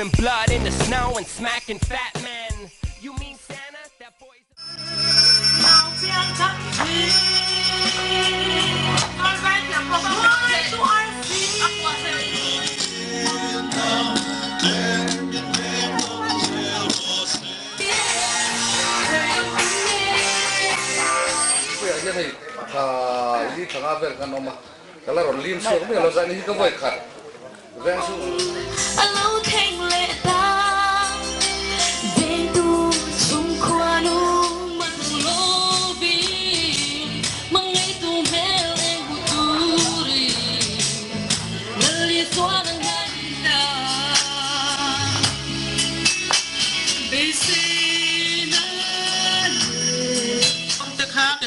Leaving blood in the snow and smacking fat men. You mean Santa? That boy's... Ini tengah berkan nama kalau orang lim suruh ni kalau saya ni kita boleh kat, versi.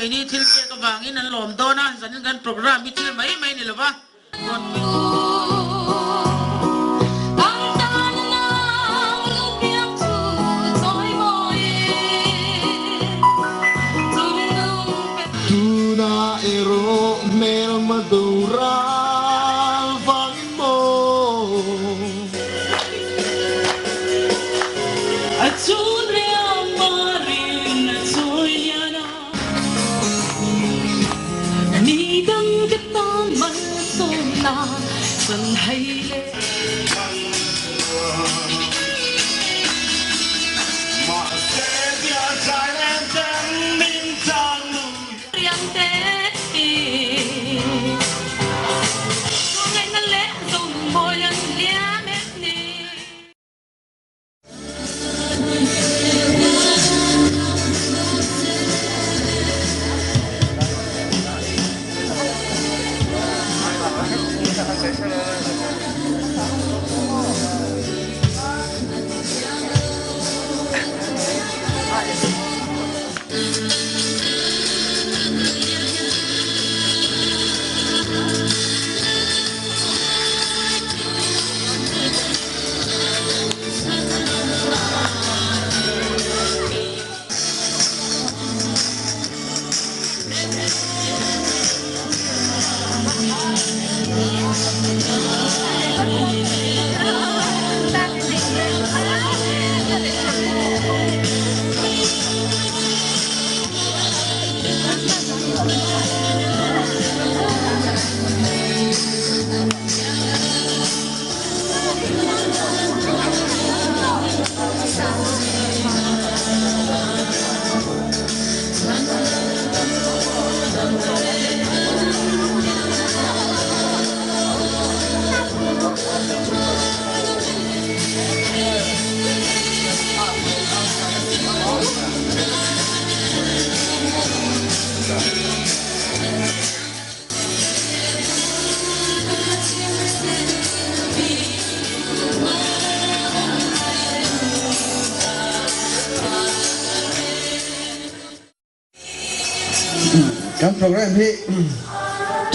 Ini tilke kebangi nan lom dona sanin kan program itu mai ni lepas. Tuna ero mel madura vangin mo. Sân hay lên mà sẽ bia trái lên chân minh trang riêng tết có ngày nó lẽ dùng môi lần lia nét đi Kan program hi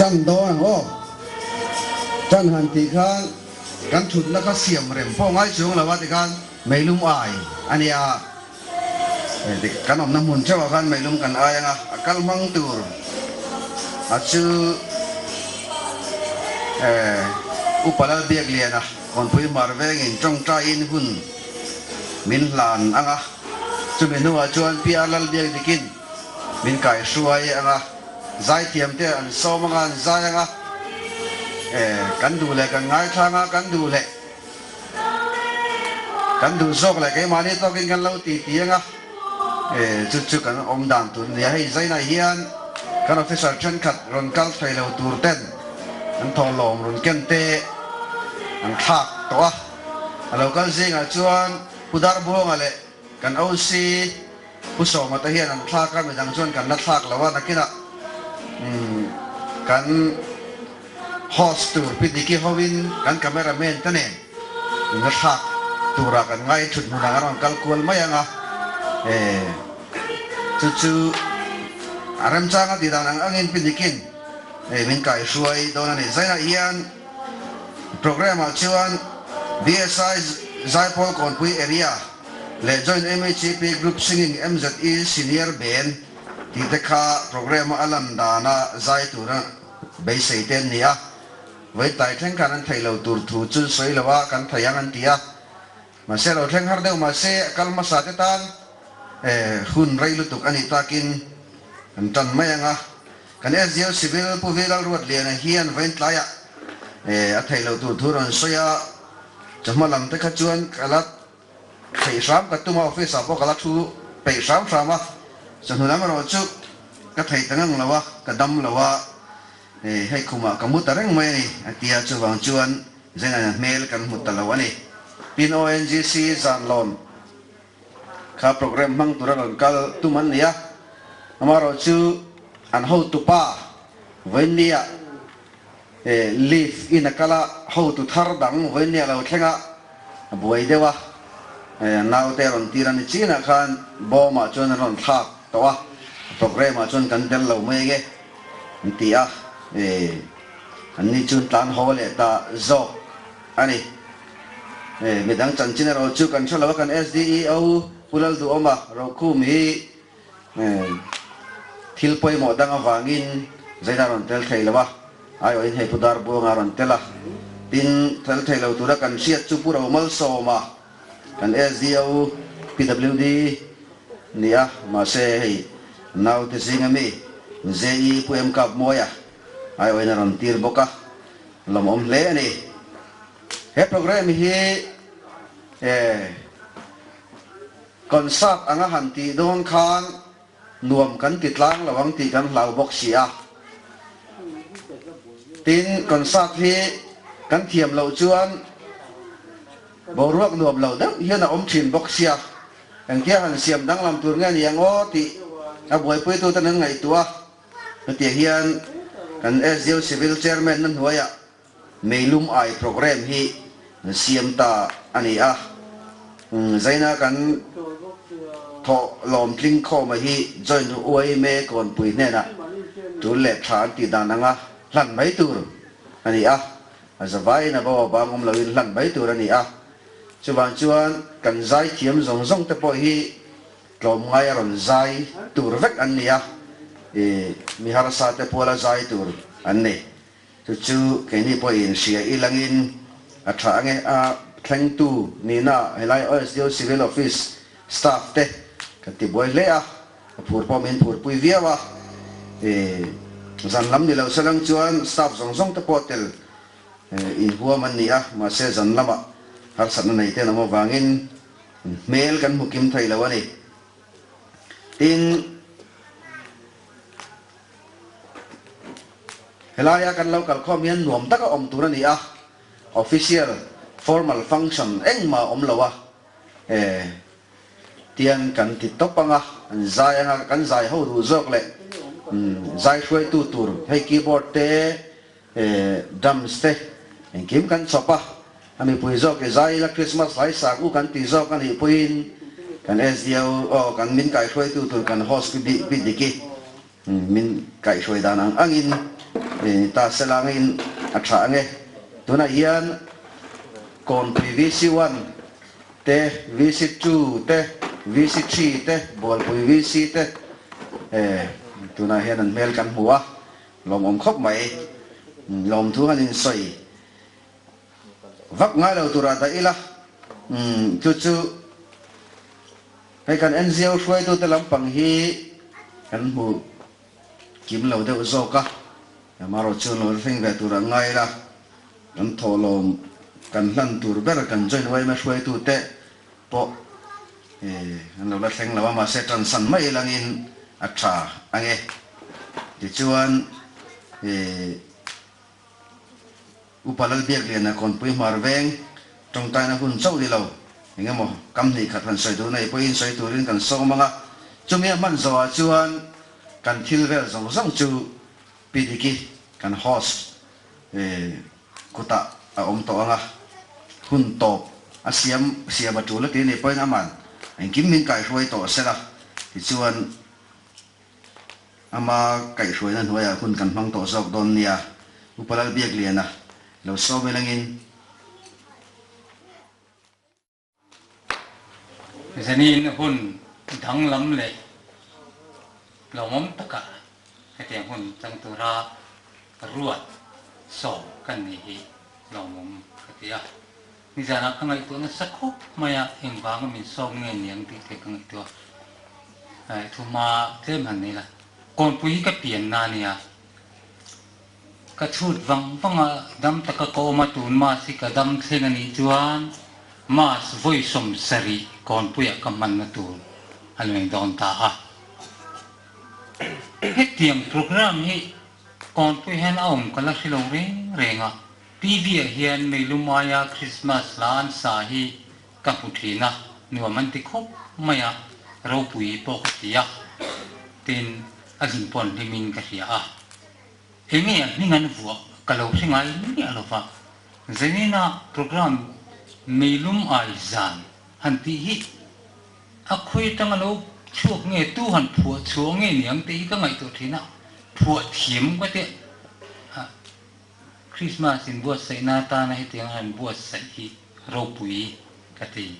chan do ang o chan han ti khan kan thut na kha siam rem po ngai chung la wa ti khan meilum ai ania kan om na mun chawa khan meilum kan ai anga akal mang tur achu upala biak liana kon pui marveng in trong tra in hun min lan anga chu menu a chuan pialal biak dikin min kai suai anga zai tiam te an so manga zai anga kan du le kan ngai thanga kan du sok le ke mani to kin kan lo ti ti anga chu chu kan om dan tu ne hai zai na hian kan officer chen khat ron kal thai lo tur ten an thong lom ron ken te an thak to a alo kan zinga chuan pudar buang ale kan oc puso mata hian an thak ka midang chuan kan na thak lawa nakina kan host tur pidiki howin kan cameraman tanen na thak tura kan ngai thut muna ron kalkul mayanga chu aram changa ti dan ang angin pidikin min kai suai dona ni zaina hian program a chuan DSI Zaipol Konpui area le join MHP group singing MZE senior band ti dekha program alam dana zaitura beisaiten nia wei tai thleng kan an thailo tur thu chu soi lawa kan thayang an tia mà xe lo theng har deu mà xe kalma sa te tan hun rai lutuk ani takin an tan mai anga kan SGO civil puviral ruat lian hian vein tlaya a thailo tu thuron soya chamalam te kha chuan kalat thei ram ka tuma office a pokala thu pe ram rama chanunam ro chu ka thei tangang lawa ka dam lawa hei khuma kamut tareng mai ni atia chu wang chuan zena mail kan mutalawani pin ONGC zan lon kha program mang turan kal tuman ya amaro chu an how to pa venia live in a kala how to thar dang venia lo thenga buai dewa naw te ron tiran china khan bo ma chon ron thak towa program ma chon kan del lo mai ge tia anni chun tan hole ta zo ani medang chan china ro chu kan thalawa kan SDEO pulal du oma ro khum hi thil poi mo dang awangin zaina ron tel theilawa ai oi hei pudar bu ngaron tela tin tel theilo tura kan siat chu pura mal so ma kan SDEO PWD nia ma se hei naw te singami ZE puem kap moya ai oi na ron tir boka lom om le ni he program hi concert anga hanti don khan nuam kan titlang lawang ti kan lau bok sia tin concert hi kan thiam lo chuan boruak nuam lo dang hian a om thin bok sia ang kia han siam dang lam tur nga niang o ti a buai pui tu tan ngai tua ti hian kan SGO civil chairman nan huaya meilum ai program hi siam ta ani a zaina kan tho lom tling kho ma hi join uai me kon pui ne na tu le than ti dananga hlan mai tur ani a azawai na ba bangom lawin hlan mai tur ani a chuwan chuan kan zai thiam zong zong te po hi tlom ngai ron zai tur vek an nia mi har sa te pola zai tur an ne chu ke ni po in sia ilangin a tha nge a thleng tu ni na helai SDO civil office staff te ka ti boy le a phur pom in phur pui viawa zan lam ni lo salang chuan staff zong zong te potel in huwa man ni a ma se zan lama har san nei te namo wangin mail kan mukim thai lawani tin helaya kan local khomian nuam taka om turani a official formal function engma om lawa tian kan ti topanga zai anga kan zai ho ru zok le zai shwai tu tur hei keyboard te drums te kim kan sopa ami pui zok e zai la Christmas lai sa ku kan ti zok kan hi puin kan SDO o kan min kai shwai tu tur kan host bi diki min kai shwai danang angin ta selangin atha nge tuna hian kon VC1 te VC2 te VC3 te bol pui VC te tuna hian an mel kan huwa lom om khop mai lom thu hanin soi vak ngai lo tura ta ila chu chu hai kan NGO shwai tu te lampang hi kan hu kim lo de zoka maro chu lo thing ve tura ngai la kan tholom kan hlan tur ber kan join wai ma shwai tu te po an lo la thleng lawa ma se tran san mai langin atha ange ti chuan upalal biak lian na kon pui mar veng trong tai na hun chau di lo engemaw kam ni khat han soi tu nei poin soi turin kan so manga chumi man zo a chuan kan thil vel zong zong chu pidiki kan host kuta a om to anga hun top a siam atu la ti ni poin aman ang kim min kai hroi to sela ti chuan ama kai hroi na hnuaya hun kan hmang to zok don nia upalal biak lian na lo so melangin zanin hun dang lam le lo mom taka hetiang hun tang tura ruat so kan ni hi lo mom katia ni jana ka ngai to na sakho maya eng wang min song nge niang ti te ka ngai to ai thu ma tlem han ni la kon pui ka pian na nia ka thut wang wanga dam ta ka ko ma tun ma si ka dam theng ani chuan ma voi som sari kon pui ka man na tu al meng don ta a het tiang program hi kon pui hen aum ka la silong reng renga TV hian mei lumaya Christmas lan sa hi ka puthina nuwa man ti khop maya ro pui po khtia tin azin pon limin ka ria a enge ni ngan vuwa kalau singai ni alova zenina program mei lum ai zan han ti hi a khoi tangalo chuak nge tu han phua chuang nge niang te ka ngai to thina phua thiam ka te Christmas in buat sai na ta na hitiang han buat sai hi ro pui ka ti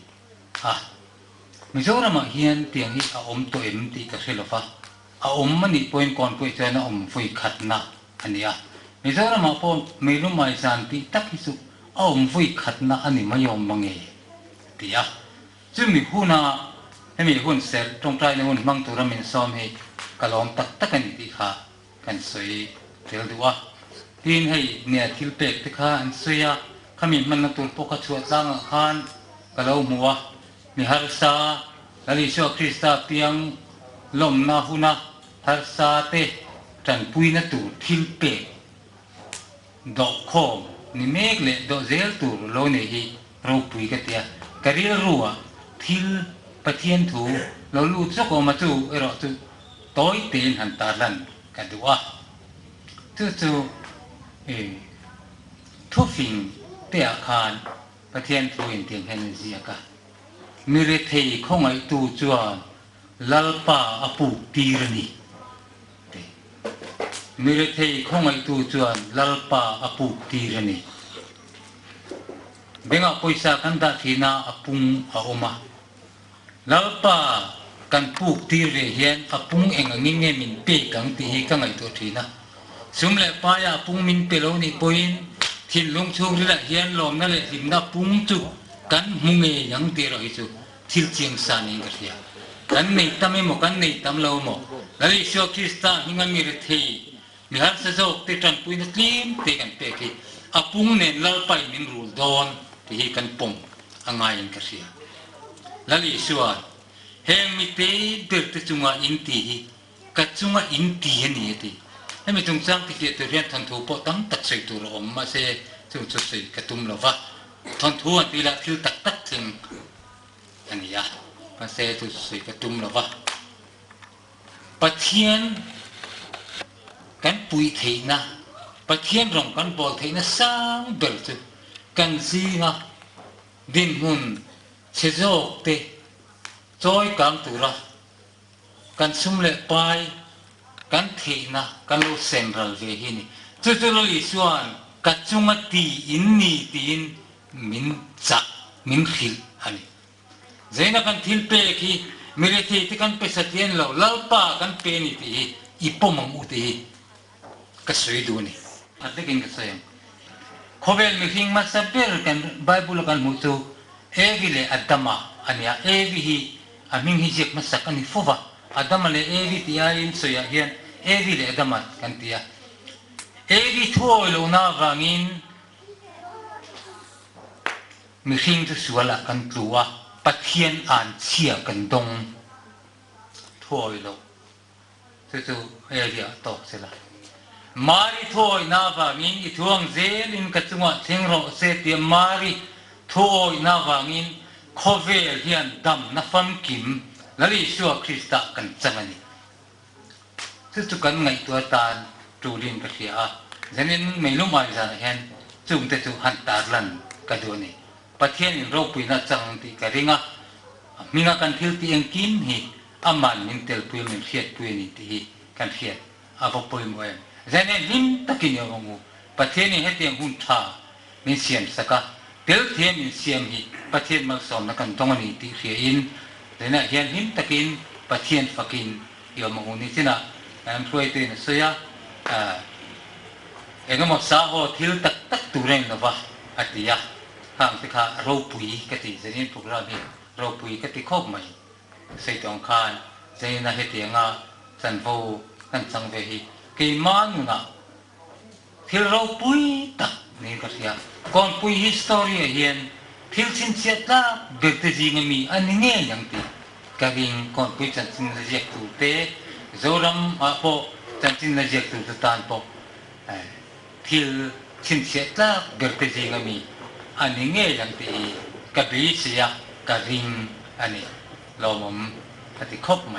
Mizoram hian tiang hi a om to em ti ka selofa a om mani point kon pui chana om foi khatna ania Mizoram pon meilu mai san ti takisu a om foi khatna ani mayom mangi tia chumi huna hemi hun sel tong trai ne hun mang tu ramin som hi kalom tak takani ti kha kan soi tel duwa tin hei ne thil pek te kha an soya khami man na tur poka chuat lang khan kalo muwa ni har sa lali sho krista piang lom na huna har sa te tran pui na tur thil pek do khom ni mek le do zel tur lo ne hi ro pui ka tia karil ruwa thil pathian thu lo lu chok ma chu ero chu toy ten han ta lan ka duwa chu thu phing te akhan pathian thu in tiang hen zia ka mire thei khongai tu chuan lalpa apu tirani mire thei khongai tu chuan lalpa apu tirani benga poisa kanda thina apung a oma lalpa kan puk tir ve hian apung eng angin nge min pe kang ti hi ka ngai to thina sumle pa ya pung min pelo ni poin thin lung chung ri la hian lom na le him na pung chu kan munge yang ti ro hi chu thil chiang sa ni ka ria kan nei tame mo kan nei tam lo mo lali sho krista hinga mi re thei mi har sa zo te tran pui na tlim te kan pe ki apung ne lal pai min rul don ti hi kan pom angai in ka ria lali shuwa heng mi te der te chunga in ti hi ka chunga in ti ani ti hemi tung chang ti te rian thon thu po tam tak sei tu ro ma se chu chu sei ka tum lo wa thon thu an ti la thil tak tak thing ania ma se chu sei ka tum lo wa pathian kan pui thei na pathian rong kan bol thei na sang bel chu kan si nga din hun che jok te choi kang tu ra kan sum le pai kan thei na kan lo central ve hi ni chu chu lo li suan ka chunga ti in ni tin min cha min khil ani zaina kan thil pe ki mere thi ti kan pe satien lo lalpa kan pe ni ti ipomang u ti ka soi du ni atekin ka sayang khovel mi hing ma saber kan bible kan mu chu evile adama ania evi hi aming hi jek masak ani fova adama le evi ti ain soya hian evi le adama kan tia evi thoi lo na wangin mi hing tu suala kan tlua pathian an chia kan dong thoi lo tu evi to sela mari thoi na wangin I thuang zel in ka chunga thengro se ti mari thoi na wangin khovel hian dam na fam kim lali shuwa krista kan changani chu kan ngai to tan tulin ka thia zanin meilum ai za hen chung te chu han tar lan ka do ni pathian in ro pui na chang ti ka ringa minga kan thil ti eng kim hi aman min tel pui min khiat pui ni ti kan khiat abo pui mo em zanin lim takin yo ngu pathian ni hetiang hun tha min siam saka tel thiam in siam hi pathian mal som na kan tongani ti khia in lena hian him takin pathian fakin yo manguni sina am throi te na soya engamo sa ho thil tak tak tu reng lova atia ทางที่ข้าเราปุ๋ยกติจะนี่โปรแกรมนี้เราปุ๋ยกติครบไหมใส่จงคานจะนี่นะเหตุงาสันโฟกันสังเวหีกี่มานุนะที่เราปุ๋ยตักนี่ก็เสียก่อนปุ๋ย history เห็นที่สินเสียตาเกิดจริงมีอันนี้เงี้ยอย่างที่กระดิ่งก่อนปุ๋ยจันทร์ละเจียกตุเตะโจรำอาโปจันทร์ละเจียกตุตานโปที่สินเสียตาเกิดจริงมีอันนี้เงี้ยอย่างที่กระบี่เสียกระดิ่งอันนี้เราหม่อมปฏิคบไหม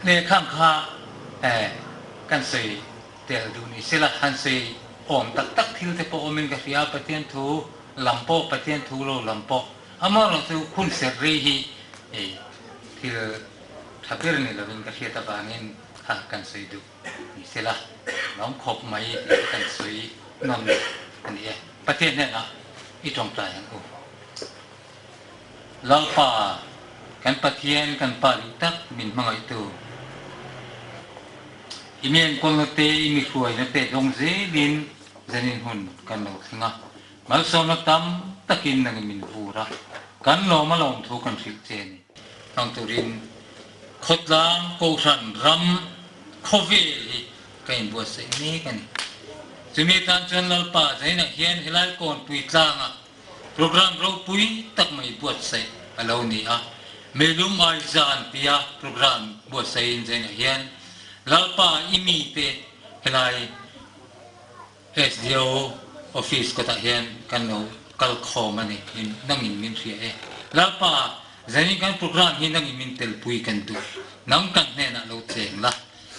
เนี่ยข้างข้ากันเสยเดี๋ยวดูนี่สิละหันเสยอมตักที่เราจะพอมินกับยาปฏิยันทูลำโพปฏิยันทูโลลำโพอามาเราจะคุณเสรีฮีที่ถ้าเพื่อนนี่เราเป็นกับยาตะบางินหากันเสยดูนี่สิละน้องขบไหมกันเสยนนอันนี้ปฏิยันเนี่ยนะอีตรงปลายของกูเราป่ากันปฏิยันกันปาลิตักมินมังไอตูอีเมียนคนละเตะอีมีช่วยละเตะลงเซลินจะนินหุ่นกันเราสิงะมาสอนตั้มตะกินนังมินฟูระกันโลมาลงทุกันสิเจนี่ทางตุรินขดล้างโกชันรำโควิดกันบัวเสนี่กันจะมีการจนลป่าใจนักเฮียนเฮลัยก่อนปุยตางอ่ะโปรแกรมเราปุยตักไม่บัวเสอะไรนี่อ่ะเมลุมไอจานพิยาโปรแกรมบัวเสใจนักเฮียนlalpa imite helai SDO office ko ta hian kan no kal khom ani nangin min thria lalpa zani kan program hi nangin min tel pui kan du nang kan ne na lo cheng la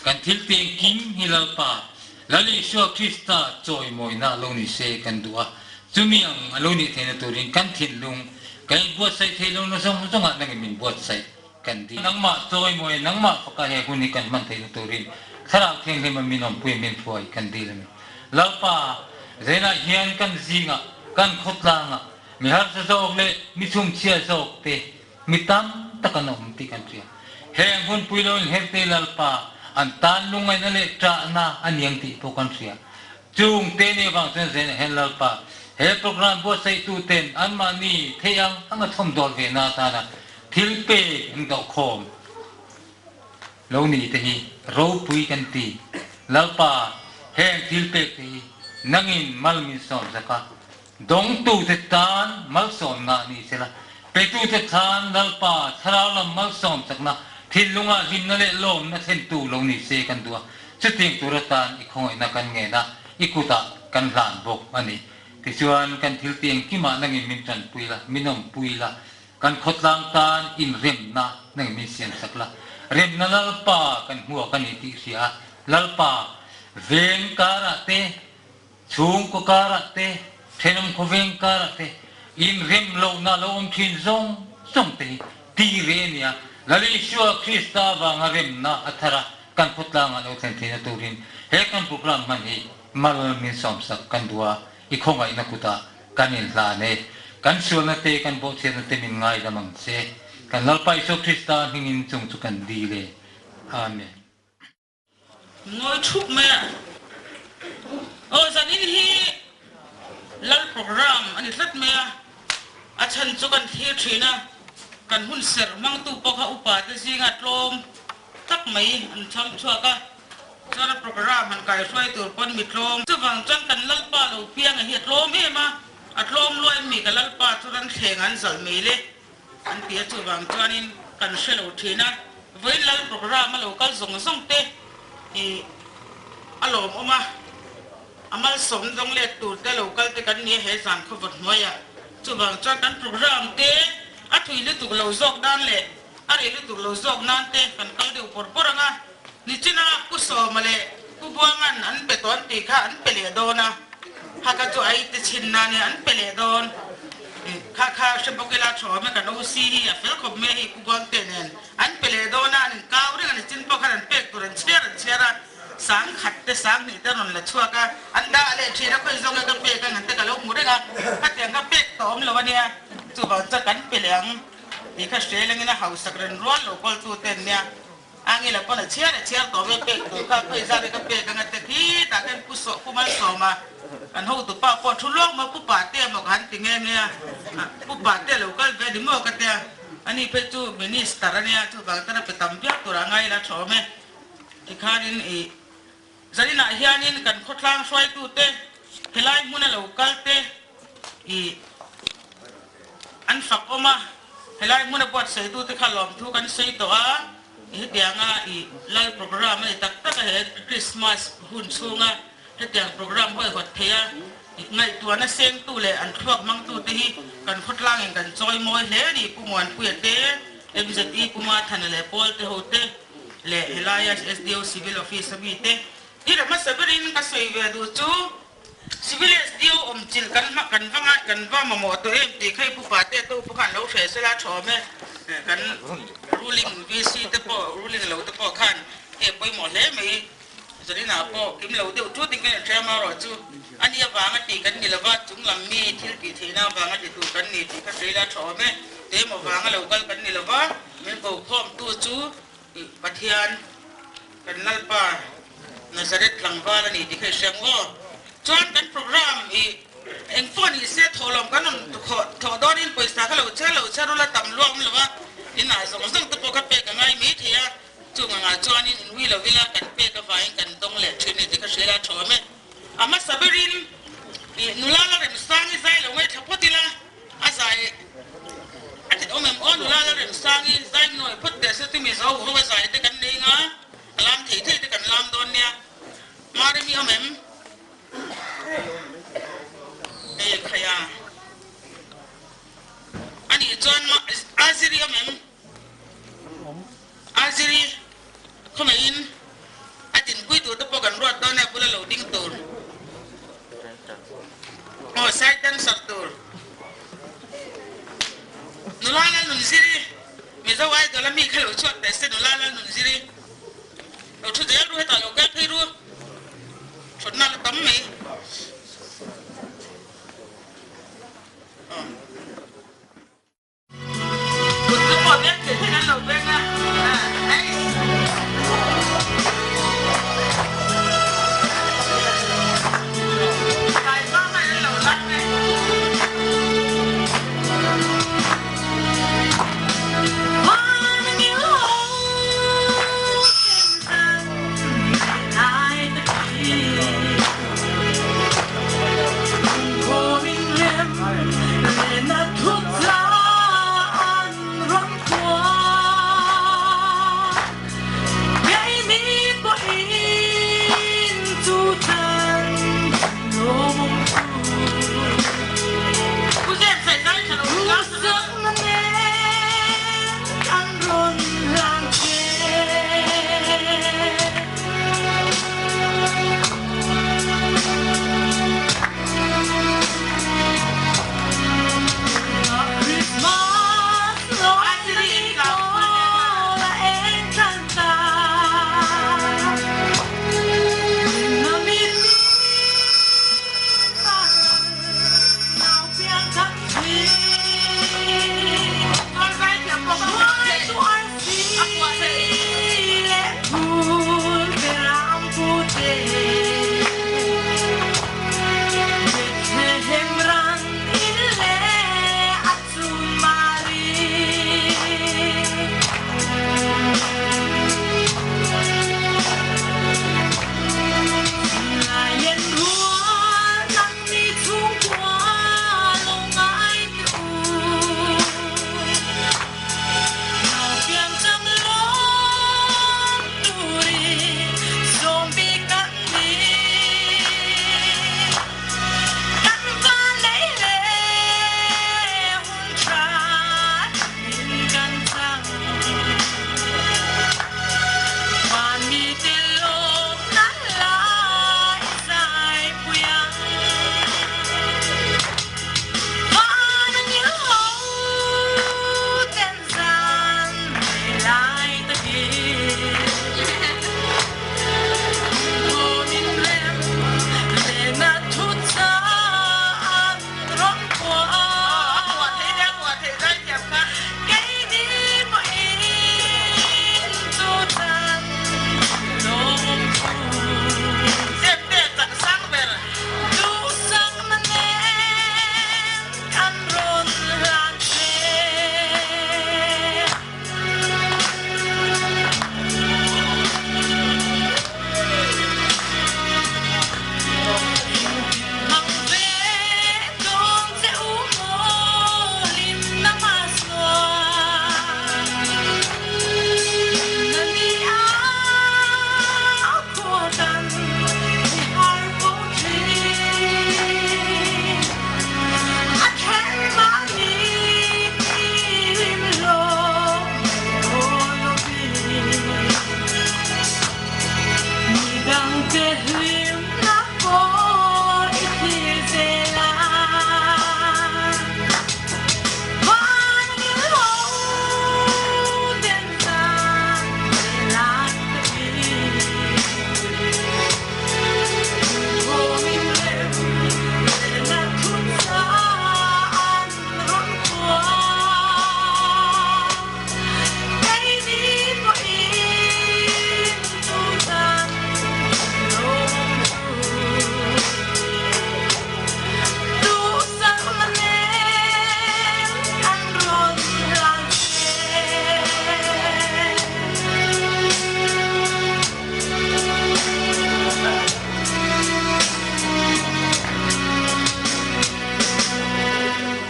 kan thil teng kim hi lalpa lali sho krista choi moi na lo ni se kan du a chumiang alo ni thena turin kan thin lung kan buat sai thelong no song song nangin min buat saiกันดีนังมาโจยมวยนังมาปกติคนนี้กันมันเทนตุรินสระเทียงที่มันมีน้องปุยมีถอยกันดีเลยแล้วป่าเจน่าเฮียนกันซิงอ่ะกันขดลางอ่ะมีฮาร์สโซกเลยมีชุ่มเชียโซกเตมีตั้มตะกันอมตีกันเสียเฮียงคนปุยโลนเฮเตแล้วป่าอันตานลุงไงนั่นเลยจ้าหน้าอันยังตีพวกกันเสียจุงเตนี่บางเส้นเส้นเห็นแล้วป่าเฮโปรแกรมบัวใส่ตู้เต็นอันมานี่เทียงอันก็ทมดอลเวนาตานะทิลเป้อันดอกโคมเราหนีแต่ฮีเราปุยกันตีแล้วป่าแห้งทิลเป้ตีนั่งอินมัลมินสอนสักดงตูเตตานมัลสอนงานี่เสละไปตูเตตานแล้วป่าทาราวลำมัลสอนสักนะทิลลุงอาหิมนั่นแหละลมนั่นเส้นตูเราหนีเสกันตัวจะทิ้งตุรตานอีกหอยนักกันเงนะอีกุตะกันหลานบกอันนี้ที่ชวนกันทิลเตียงกี่มานั่งอินมินจันปุยละมินอมปุยละกันขดลางตานอินเร็มนะนั่งมีเสียงสักละเร็มนั่นลป่ากันหัวกันอิติเสียลป่าเวงการะเตชูงก็การะเตเทนมก็เวงการะเตอินเร็มโลน่าโลมทินซงซงเตตีเรเนียลลิชัวคริสตาวังเร็มนะอัทระกันขดลางอันโอเทนตินาตูรินเฮกันโปรแกรมมันฮีมาลมินสอมสักกันดัวอีกคงไงนักกุตากันอินลาเนกันส่วนนั้นเตกันบอกเสียนั้นเตมินง่ายละมั้งเสกันลัลไปสุคริสตานหิงินจงจุกันดีเลยอาเมนงอยทุกแม่โอ้สันนิษฐานลัลโปรแกรมอันนี้สัตว์แม่อาจารย์จุกันเทียทรีนะกันหุ่นเสร์มังตูปะข้าอุปาเตสิงัดลมตักไม่อันช่างชัวก็จะรับโปรแกรมมันไก่ช่วยตัวคนมิดลมจะฟังจังกันลัลป่าเราเพียงเหตุลมเอ๋มาอัดลมลอยมีกันลัลป่าทุรันเข่งอันสัลมีเลยอันเปียจูบังจานินกันเชลอุทีนะเวลาโปรแกรมมาเราก็ส่งเตะอารมณ์ออกมาอามาสมตรงเล็กตูแต่เราก็เตะกันนี้เหตุสารขบวนหัว呀จูบังจากันโปรแกรมเตะอัดถุยเลือดตุกเราซอกด้านเละอะไรเลือดตุกเราซอกนั่นเตะกันก็เดี๋ยวปวดปวดงะนี่จีน่ากุศลมาเลยกุบวงันอันเป็นตัวตีข้าอันเป็นเหลือโดนะหากจะไอ้ติชินนาเนี่ยอันเป็นเหลือโดนข้าเชื่อบอกเวลาชอบมันกันโอซีฮีเฟลขบเมย์กุบวงเตนอันเป็นเหลือโดนะนี่ก้าวเรื่องนี้จินปอกกันเป็กตัวนั้นเชื่อสังขัดแต่สังนี่แต่นนละชัวกันอันด่าเลยทีนั้นก็จะต้องกันเป็กกันหันแต่กันลูกหมูด้วยกันถ้าเตียงก็เป็กต่อมแล้ววันนี้จูบจะกันเป็นเหลืองนี่ข้าเชื่อเรื่องนี้นะเฮาสักเรื่องร้อนโลกอลตัวเต็นเนี่ย angin lah pun cia kau bepek tu kau pesa de kau pek dengan teki tak kan pusok kumal sama kan hau tu pak pot thulok ma pu pate ma kan tingengnya pu pate lokal be di mo katya ani petu minister ania tu bang tana petampia turangai la chome ikhanin e zari na hianin kan khotlang swai tu te helai muna lokal te i an fakoma helai muna buat sei tu te khalom tu kan sei to a i tianga i lai program ai tak tak he Christmas hun sunga he tiang program hoi hot thea ngai tuana seng tu le an thuak mang tu te hi kan khotlang kan choi moi hle ni pumon puete MZE puma thanale pol te hote le Elias SDO civil office bi te ira masaberin ka sei ve du chu civil SDO chil kan ma kan va ma mo to em ti khai pu pa te to pu kan lo fe se la chome kan ruling VC te po ruling lo te po khan e poi mo le me jadi na po kim lo de tu ting kan trama ro chu ani ya wanga ti kan ni lawa chung lam mi thil ki thina wanga ti tu kan ni ti ka se la chome te mo wanga lo kal kan ni lawa men ko khom tu chu pathian kan nalpa nazaret langwala ni ti khai sangwo chuan kan program i eng phone i se tholom kan tho donin paisa ka lo cha ro la tam luam lawa ina zong zong te po ka pe ka ngai mi thia chu nga chuan in wi la kan pe ka vai kan tong le thini ti ka se la thome ama saberin i nulala rem sangi zai lo ngai thapotila azai ati omem on nulala rem sangi zai noi put de se ti mi zo ho zai te kan nei nga alam thi te kan lam don nia mari mi omem kaya ani John aziri omem aziri khomein atin kui tu to pokan ruat don ne pula loading tur oh saitan saktur nulala nunziri mizo wai dola mi khalo chot te se nulala nunziri lo thu de ru ta lo ga phiru chotna la tam me betul mau lihat dengan lo benga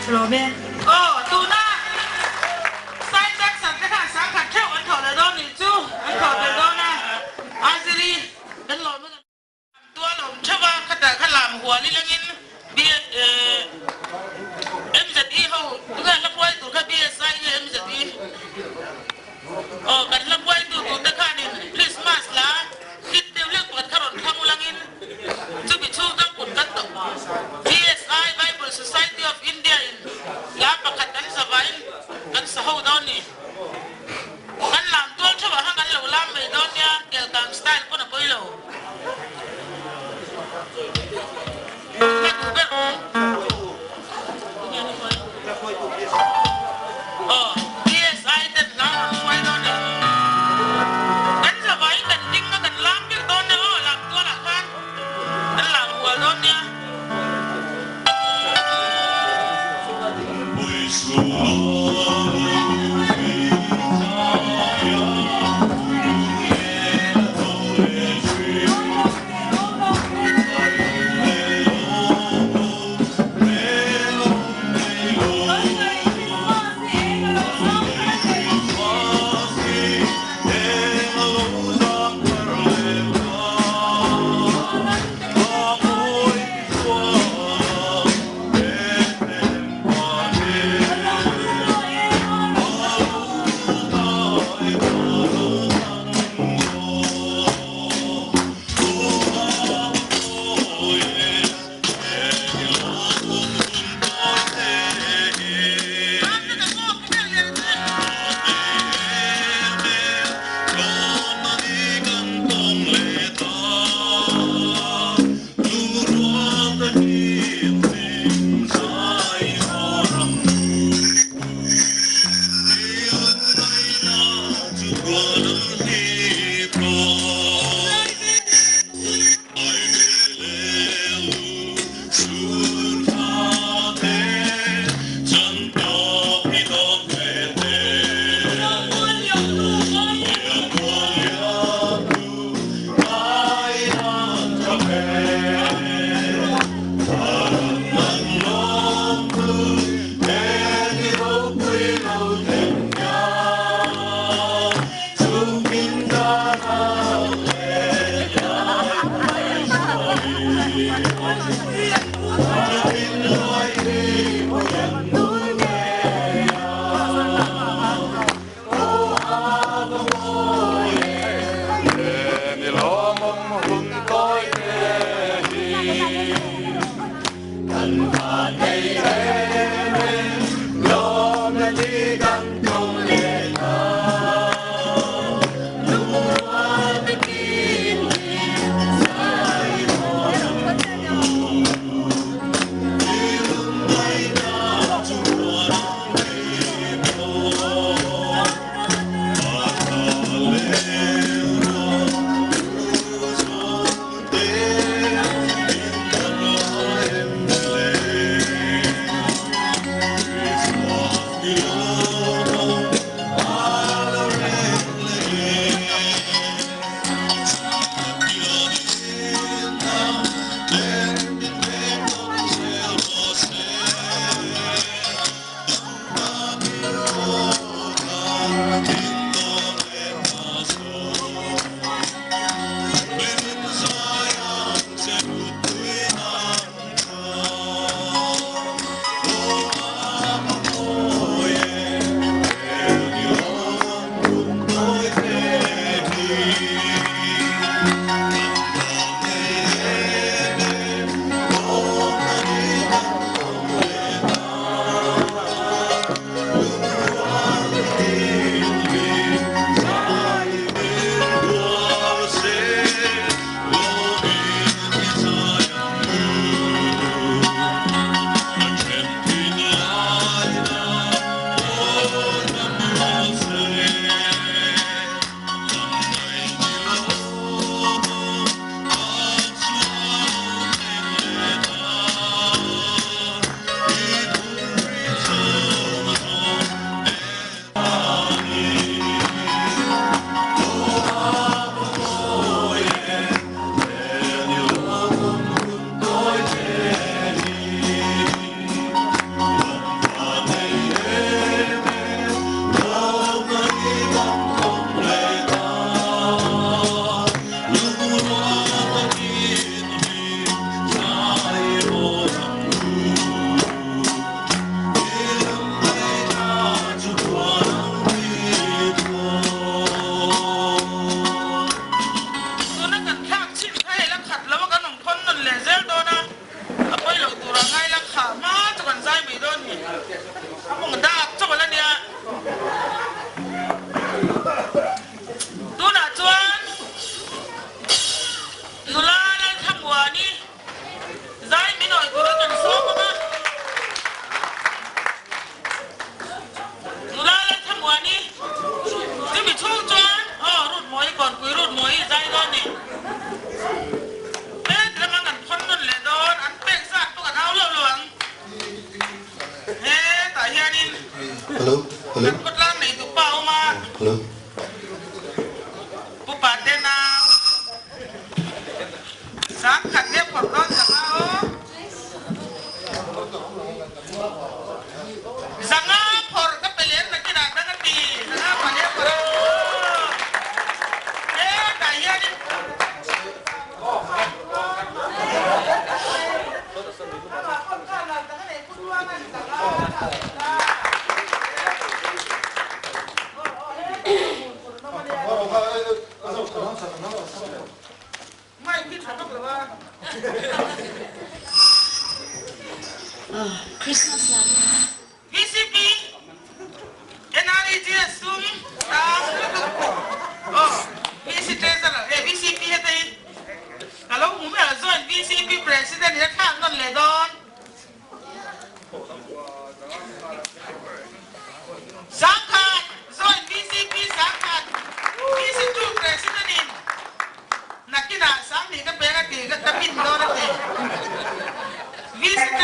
Rồi bên. Tu na. Sai chắc sẵn cái thằng sáng khát theo anh thọ là đâu nhỉ chú? Anh thọ là đâu na? Azili. Đến lỗi mới tua lồng chớp vào khát làm hùa đi lên in. Bia em giật đi hậu. Tôi nghe lắm quay tôi khát bia sai như em giật đi. Kan lắm quay tôi tất cả nên Christmas là hít tiêu liếc bật khát rộn khang ulang in. Chú bị chú các cuốn cắt tổ. PSI Bible Society of India in. Lá bạc khát đánh sa vain. Kan sa hậu đó nè. Kan làm tuôn cho vào hang kan lâu làm mấy đó nha. Kiểu càng style của nó bơi lâu. PSI tên nó quay đó nè. Kan sa vain kan ding kan làm cái đó nè. Làm tuôn là kan. Kan làm hùa đó nha. Hello. Hello. Kut lang na ito pa uma. Hello. Pupate na. Sangkat dia pordon sama o. Sanga por kapelen na kinada na ti. Sanga panya por. Kaya ni. Christmas lang. VCP. NREG asum. Oh, VCP VCP ito. Kalau umur azon VCP president dia tak non ledon. Sangkat zon VCP sangkat. VCP president ini. Nakina sam ni kan berkat ni kan tapi dor ni. VCP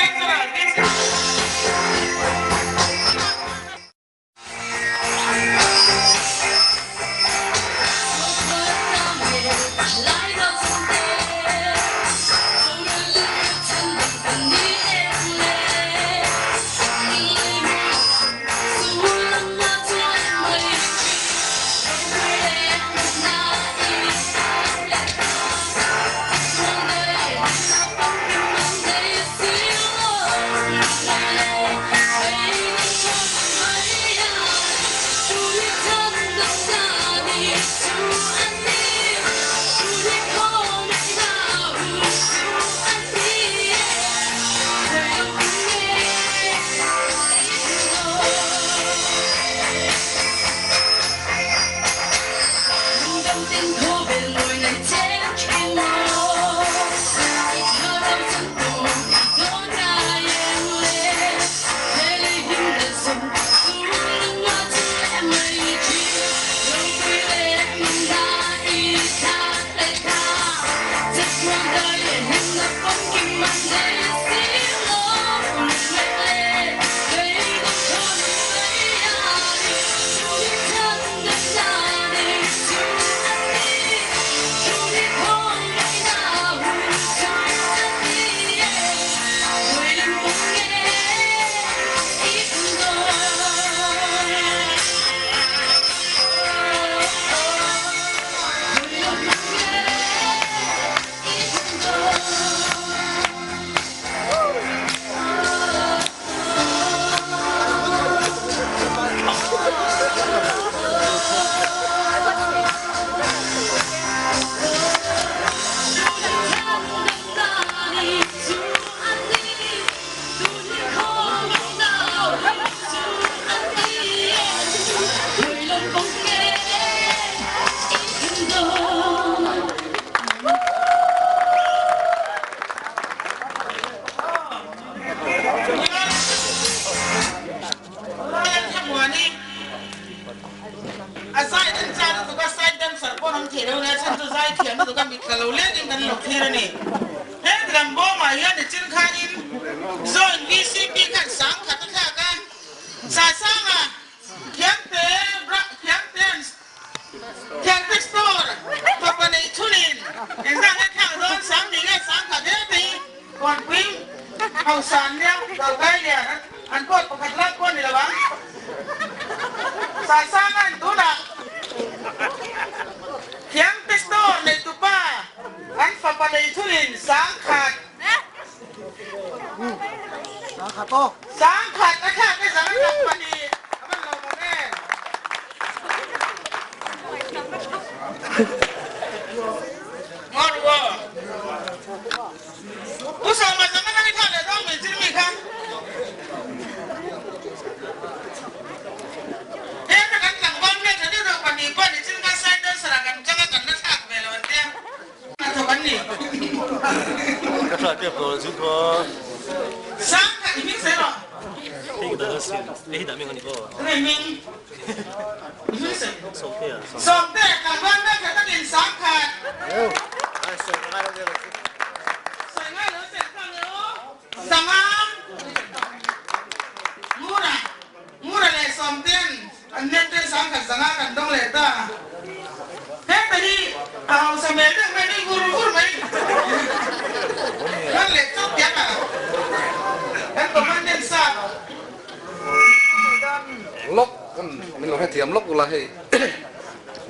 kan min lo he thiam lok ula he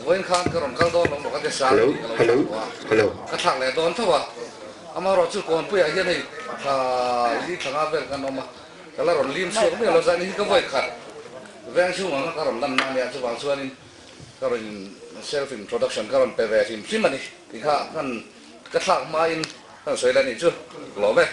voin khan ka ron kal don lo ka te sa hello ka thang le don thawa ama ro chu kon pu ya hian hei kha li thanga vel kan oma kala ron lim su me lo zani ka voi khat veng chu ma ka ron dan na ya chu wang chuanin ka ron self introduction ka ron pe ve him simani ti kha kan ka thak ma in kan soi la ni chu lo ve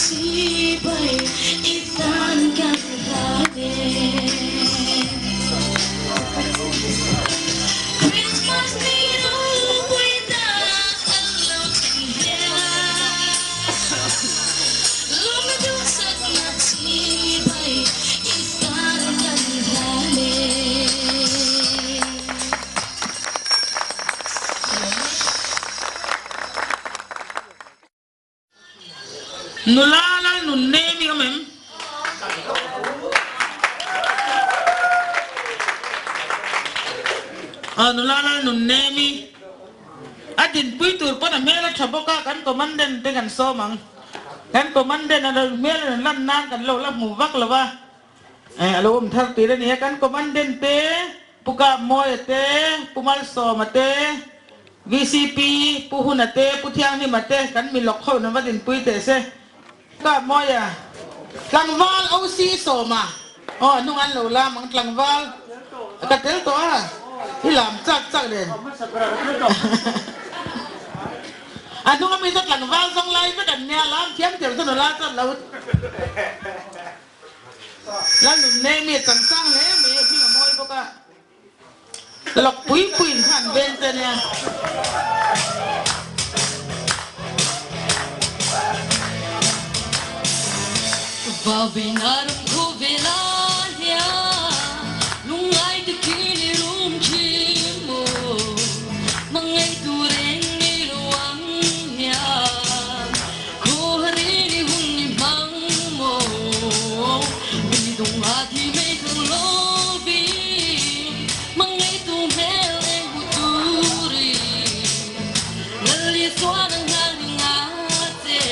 si bay itan kan lade Christmas nino kuida hello tia Lumadu sak na si bay itan kan lade Nulala nunemi kamem. Nulala nunemi. Adin puitur pada mela chaboka kan komandan dengan somang. Kan komandan ada mela lan nan kan lo la muvak lawa. Alo thar tire ni kan komandan te puka moy te pumal somate VCP puhunate puthiang ni mate kan milok kho na wadin puite se. Ka moya tlangwal OC soma nung an lo la mang tlangwal ka tel to hilam chak den nung ami to tlangwal song lai ba dan nya lam thiam tel to la ta lo lan nu ne mi tan sang le mi moi bo ka lok pui than ben te nya Babinarum kuvilanya lungai de kini rumchimo mangai tureng ni luangnya kohari ni hunni mangmo bidung hati me lobi mangai tu mele buturi lali suara ngate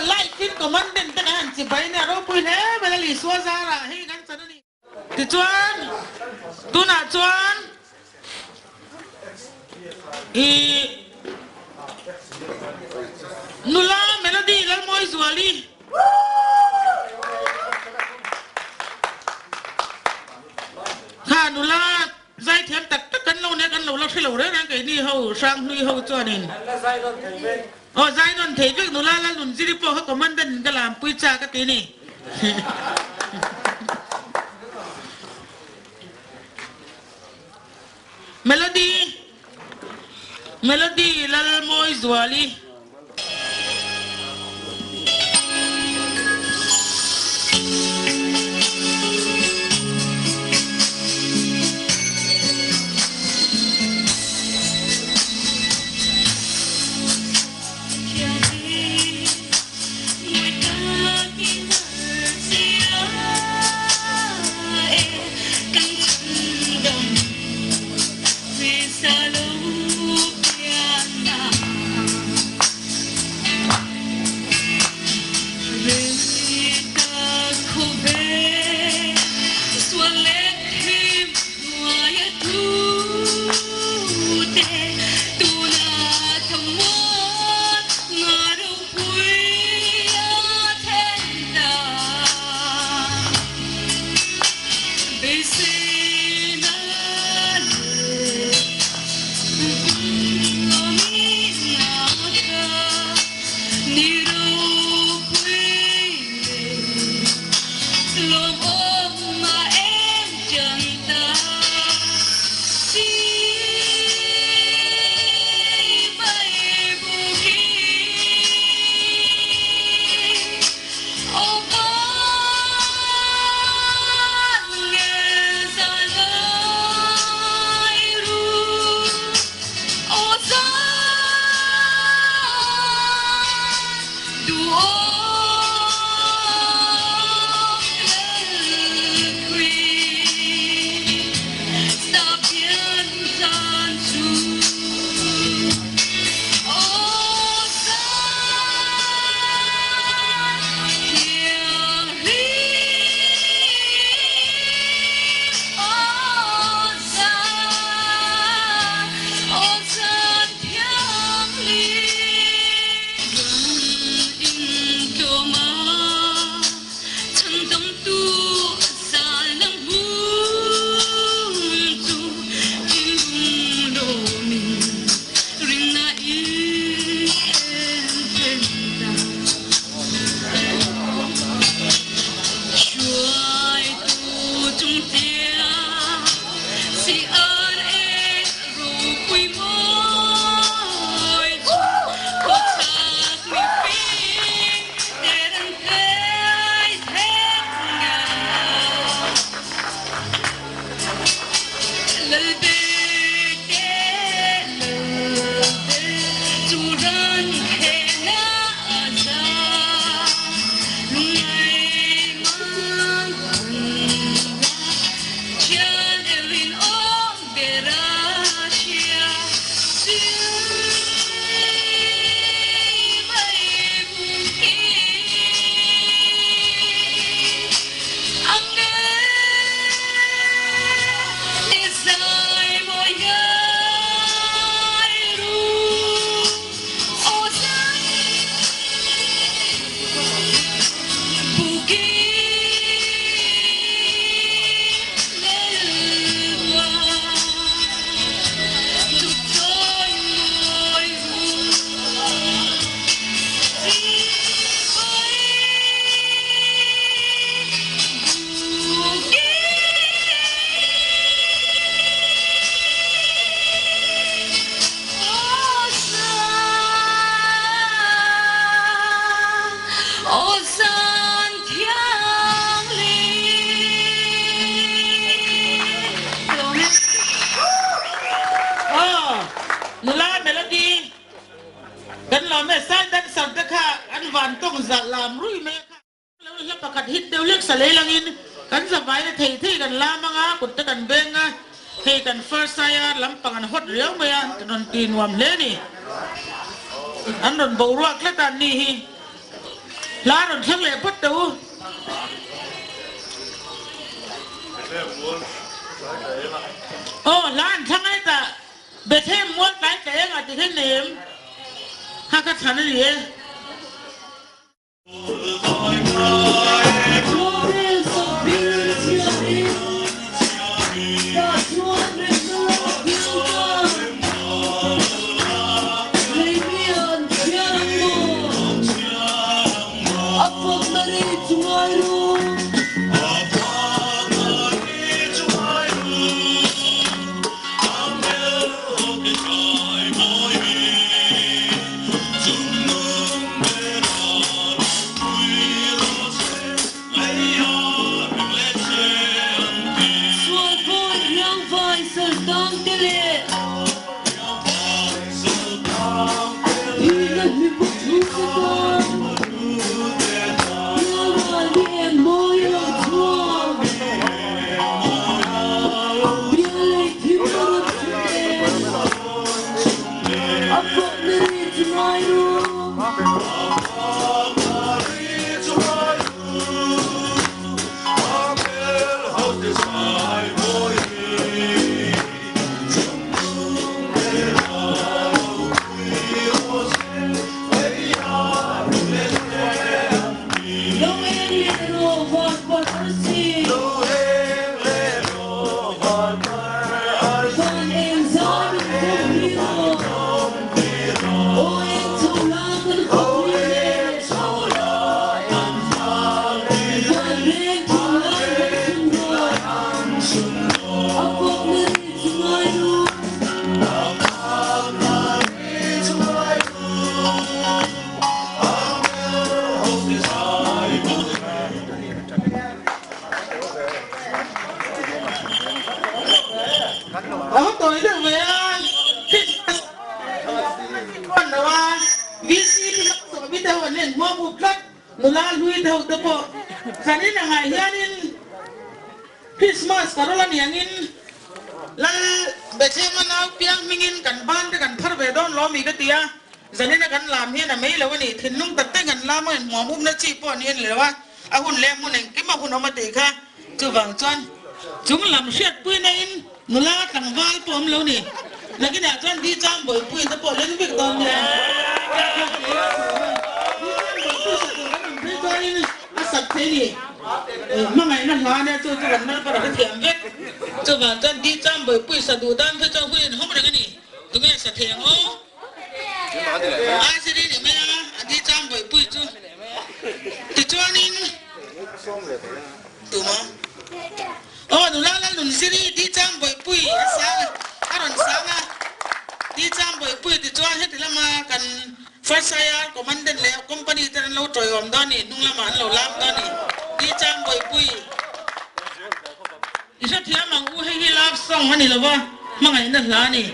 Lại tin komandan ta kan si bay na ro pui ne belali suwa zara he kan sanani ti chuan tuna chuan nula melody lal moi zuali nula zai thiam tak kan lo ne kan lo lo thelo re na ke ni ho sang hui ho chuan in zai non thấy việc nula la lun ziri po ha komandan ka lam pui cha ka ti ni melody lal moi zuali องจัดลามรุ่ยเมฆแล้วเรียกประกาศฮิตเดียวเรียกสเลลังอินกันสบายเลยที่กันลามังอ่ะกุดตะกันเบงอ่ะที่กันเฟิร์สไซร์ลำปังกันฮอดเรียวเมียถนนตีนวมเลนี่อันนนบูรักและตันนี่ลานนเชียงเล่พัดตูโอ้ลานช่างไอ้ตาเบเทมม้วนไก่เก๋อ่ะที่เนมฮักขันนี่ Mula lui tahu tepo, sani nangai hianin Christmas karolan yangin, lal bece manau piang mingin kan ban kan par bedon lo mi ketia, sani na kan lam hian amei lawani thinung tatte kan lam en muamum na chi pon hian lewa, ahun lem mun eng kima hun amati kha, chu bang chuan, chung lam shet pui na in, mula tang val pom lo ni, lagi na chuan di cham boi pui tepo len bik don ni. Asap ini, mangai na lana tu kan na para ketiam vet, coba dan di jambai pui satu dan tu coba pui hom dengan ni, tu kan setiang oh, asli ni mana di jambai pui tu, tu cuanin, tu mah, oh tu lala nun sini di jambai pui sang, aron sanga, di jambai pui tu cuan het lama kan. First saya komandan le company teran lo toy om dani nung lama lo lam dani di jam boy pui isa thiam mang u he love song hani lo ba mangai na la ni